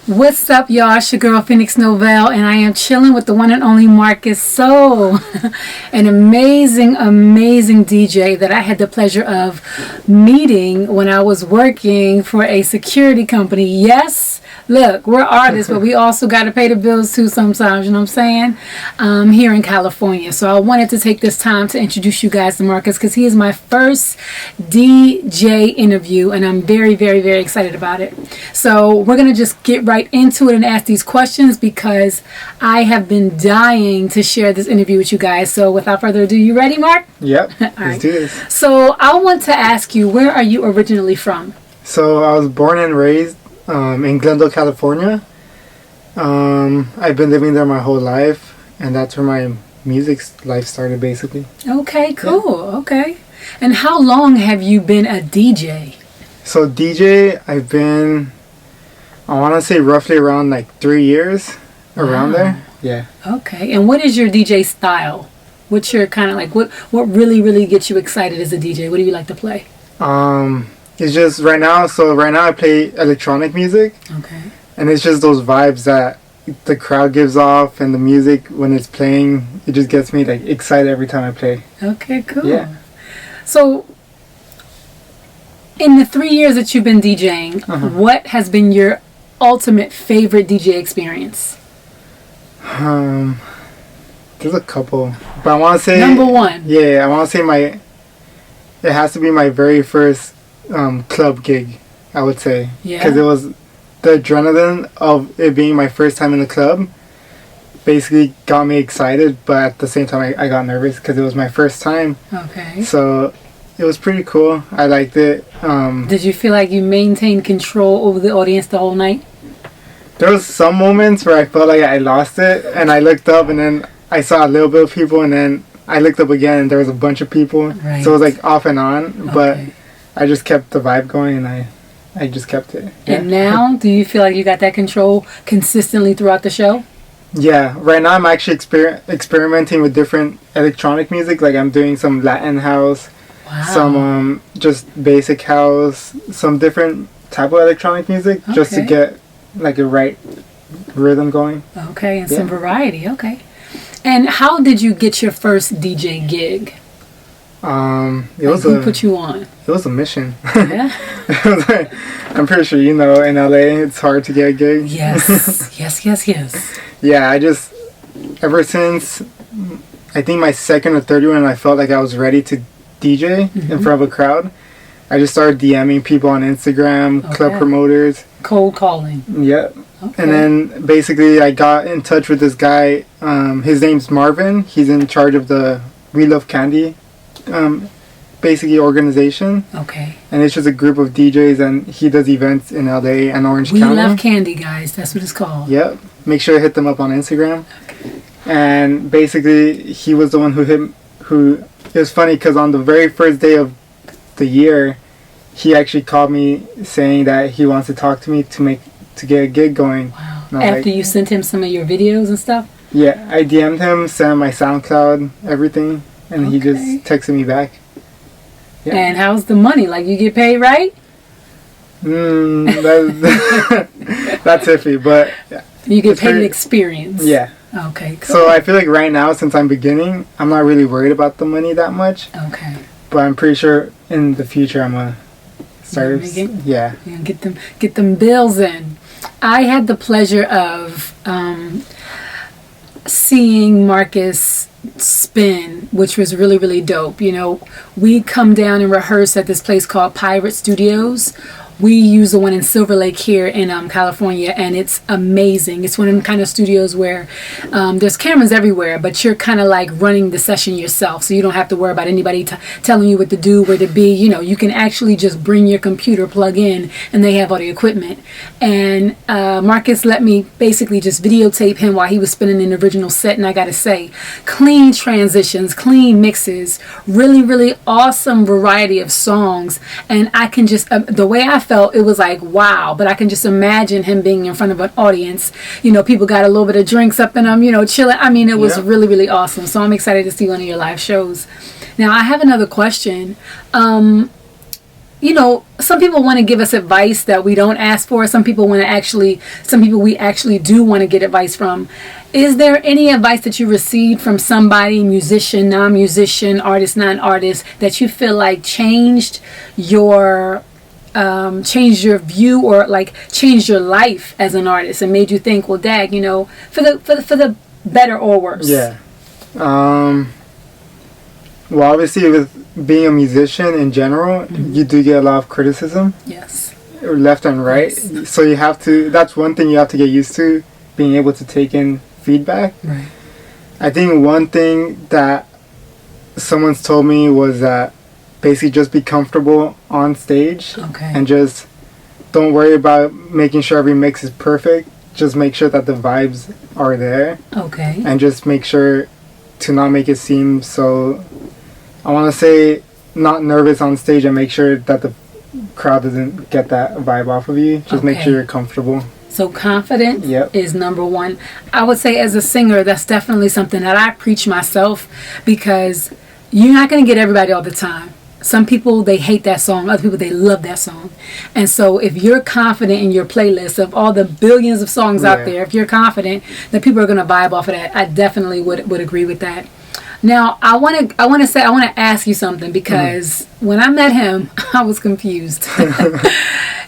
What's up, y'all? It's your girl Phoenix Novell, and I am chilling with the one and only Marcus So, an amazing DJ that I had the pleasure of meeting when I was working for a security company. Yes, look, we're artists, but we also got to pay the bills too sometimes, you know what I'm saying? Here in California. So I wanted to take this time to introduce you guys to Marcus because he is my first DJ interview, and I'm very excited about it. So we're going to just get right into it and ask these questions because I have been dying to share this interview with you guys. So without further ado, you ready, Mark? Yep. All right. Let's do this. So I want to ask you, where are you originally from? So I was born and raised in Glendale, California. I've been living there my whole life, and that's where my music life started, basically. Okay, cool. Yeah. Okay. And how long have you been a DJ? So DJ, I've been, I want to say roughly around like 3 years, around there. Yeah. Okay. And what is your DJ style? What's your kind of like, what really gets you excited as a DJ? What do you like to play? It's just right now I play electronic music. Okay. And it's just those vibes that the crowd gives off, and the music when it's playing, it just gets me like excited every time I play. Okay, cool. Yeah. So in the 3 years that you've been DJing, what has been your ultimate favorite DJ experience? There's a couple, but I want to say number one. Yeah, I want to say it has to be my very first club gig, I would say. Yeah. Because it was the adrenaline of it being my first time in the club basically got me excited, but at the same time I got nervous because it was my first time. Okay. So it was pretty cool. I liked it. Did you feel like you maintained control over the audience the whole night? There was some moments where I felt like I lost it, and I looked up and then I saw a little bit of people, and then I looked up again and there was a bunch of people. Right. So it was like off and on, but Okay. I just kept the vibe going, and I just kept it. Yeah. And now, do you feel like you got that control consistently throughout the show? Yeah, right now I'm actually experimenting with different electronic music. Like I'm doing some Latin house, some just basic house, some different type of electronic music, just to get like a right rhythm going. Okay, and some variety. Okay. And how did you get your first DJ gig? Who put you on? It was a mission. Yeah. I'm pretty sure in LA it's hard to get a gig. Yes. Yeah, I just ever since I think my second or third one, I felt like I was ready to DJ in front of a crowd. I just started DMing people on Instagram, club promoters, cold calling. Yep. Okay. And then basically I got in touch with this guy. His name's Marvin. He's in charge of the We Love Candy basically organization. Okay. And it's just a group of DJs, and he does events in LA and Orange County. We Love Candy, guys. That's what it's called. Yep. Make sure to hit them up on Instagram. Okay. And basically he was the one who it was funny because on the very first day of the year, he actually called me saying that he wants to talk to me to get a gig going. Wow. After you sent him some of your videos and stuff? Yeah, I DM'd him, sent him my SoundCloud, everything, and he just texted me back. Yeah. And how's the money? Like, you get paid right? That's iffy, but... You get paid in experience? Yeah. Okay, cool. So I feel like right now, since I'm beginning, I'm not really worried about the money that much. Okay. But I'm pretty sure in the future I'm going to start... Yeah. Get them bills in. I had the pleasure of seeing Marcus spin, which was really dope. You know, we come down and rehearse at this place called Pirate Studios. We use the one in Silver Lake here in California, and it's amazing. It's one of the kind of studios where there's cameras everywhere, but you're kind of like running the session yourself, so you don't have to worry about anybody telling you what to do, where to be. You know, you can actually just bring your computer, plug in, and they have all the equipment. And Marcus let me basically just videotape him while he was spinning an original set, and I gotta say, clean transitions, clean mixes, really awesome variety of songs. And I can just, the way I felt, it was like, wow. But I can just imagine him being in front of an audience. You know, people got a little bit of drinks up in them, you know, chilling. I mean, it was really awesome. So I'm excited to see one of your live shows. Now, I have another question. you know, some people want to give us advice that we don't ask for. Some people we actually do want to get advice from. Is there any advice that you received from somebody, musician, non-musician, artist, non-artist, that you feel like changed your view, or like changed your life as an artist, and made you think, well, dag, you know, for the better or worse? Yeah. Well, obviously, with being a musician in general, you do get a lot of criticism. Yes. Left and right. Yes. So you have to, that's one thing you have to get used to, being able to take in feedback. Right. I think one thing that someone's told me was that basically just be comfortable on stage. Okay. And just don't worry about making sure every mix is perfect. Just make sure that the vibes are there. Okay. And just make sure to not make it seem so, I want to say, not nervous on stage, and make sure that the crowd doesn't get that vibe off of you. Just make sure you're comfortable. So confidence is number one. I would say as a singer, that's definitely something that I preach myself, because you're not going to get everybody all the time. Some people, they hate that song. Other people, they love that song. And so if you're confident in your playlist of all the billions of songs out there, if you're confident that people are going to vibe off of that, I definitely would agree with that. Now, I want to ask you something, because when I met him, I was confused.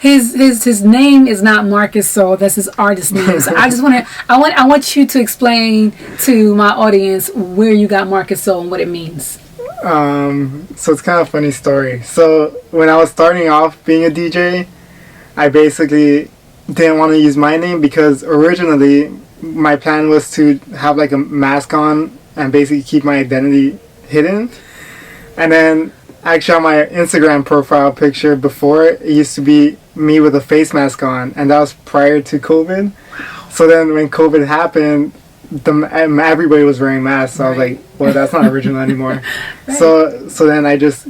His name is not Marcus Soul. That's his artist name. So I want you to explain to my audience where you got Marcus Soul and what it means. So it's kind of a funny story. So when I was starting off being a DJ, I basically didn't want to use my name, because originally my plan was to have like a mask on and basically keep my identity hidden. And then actually on my Instagram profile picture before, it used to be me with a face mask on, and that was prior to COVID. Wow. So then when COVID happened, everybody was wearing masks, so I was like, well, that's not original anymore. So then I just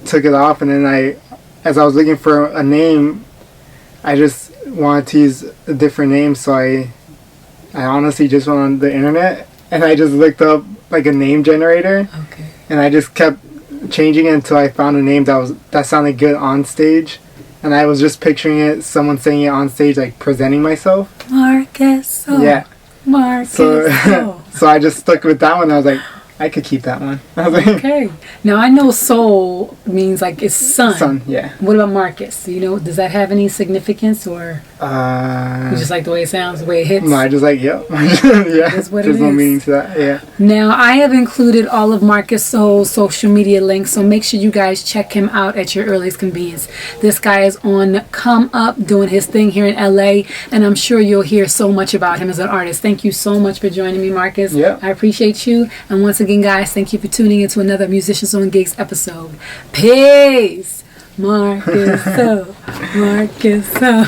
took it off, and then as I was looking for a name, I just wanted to use a different name, so I honestly just went on the internet and I just looked up like a name generator. Okay. And I just kept changing it until I found a name that sounded good on stage. And I was just picturing it, someone saying it on stage, like presenting myself. Marcus. Yeah. Marcus. So I just stuck with that one. I was like, I could keep that one. I was like, okay. Now I know soul means like it's sun. Sun, yeah. What about Marcus? You know, does that have any significance, or you just like the way it sounds, the way it hits? No, I just like, yep. Yeah. That's what There's it no is. meaning to that, yeah. Now I have included all of Marcus Soul's social media links, so make sure you guys check him out at your earliest convenience. This guy is on Come Up, doing his thing here in LA, and I'm sure you'll hear so much about him as an artist. Thank you so much for joining me, Marcus. Yeah. I appreciate you. And once again, guys, thank you for tuning into another Musicians on Gigs episode. Peace. Marcus Soul. Marcus Soul.